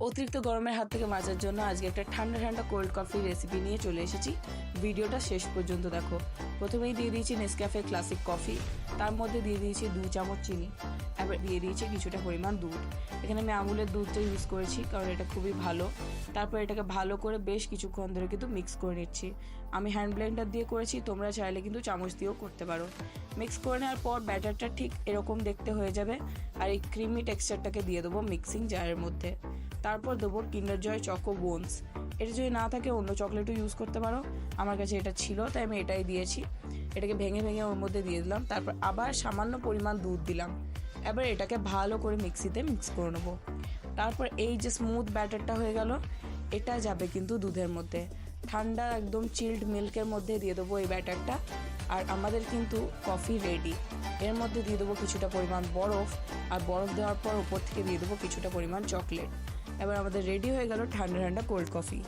অতিরিক্ত গরমের হাত থেকে বাঁচার জন্য আজকে একটা ঠান্ডা ঠান্ডা কোল্ড কফির রেসিপি নিয়ে চলে এসেছি। ভিডিওটা শেষ পর্যন্ত দেখো। প্রথমেই দিয়ে দিয়েছি নেসক্যাফে ক্লাসিক কফি, তার মধ্যে দিয়ে দিয়েছি 2 চামচ চিনি, এবার দিয়ে দিয়েছি কিছুটা পরিমাণ দুধ। এখানে আমি আমুলের দুধটা ইউজ করেছি কারণ এটা খুবই ভালো। তারপর এটাকে ভালো করে বেশ কিছুক্ষণ ধরে কিন্তু মিক্স করে নিচ্ছি। আমি হ্যান্ড ব্লেন্ডার দিয়ে করেছি, তোমরা চাইলে কিন্তু চামচ দিয়েও করতে পারো। মিক্স করে নেওয়ার পর ব্যাটারটা ঠিক এরকম দেখতে হয়ে যাবে। আর এই ক্রিমি টেক্সচারটাকে দিয়ে দেবো মিক্সিং জারের মধ্যে। তারপর দেবো কিন্ডার জয় চকো বোনস। এটা যদি না থাকে অন্য চকলেটও ইউজ করতে পারো, আমার কাছে এটা ছিল তাই আমি এটাই দিয়েছি। এটাকে ভেঙে ভেঙে ওর মধ্যে দিয়ে দিলাম, তারপর আবার সামান্য পরিমাণ দুধ দিলাম। এবার এটাকে ভালো করে মিক্সিতে মিক্স করে নেবো। তারপর এই যে স্মুথ ব্যাটারটা হয়ে গেল, এটা যাবে কিন্তু দুধের মধ্যে। ঠান্ডা একদম চিল্ড মিল্কের মধ্যে দিয়ে দেবো এই ব্যাটারটা। আর আমাদের কিন্তু কফি রেডি। এর মধ্যে দিয়ে দেবো কিছুটা পরিমাণ বরফ, আর বরফ দেওয়ার পর উপর থেকে দিয়ে দেবো কিছুটা পরিমাণ চকলেট। এবার আমাদের রেডি হয়ে গেল ঠান্ডা ঠান্ডা কোল্ড কফি।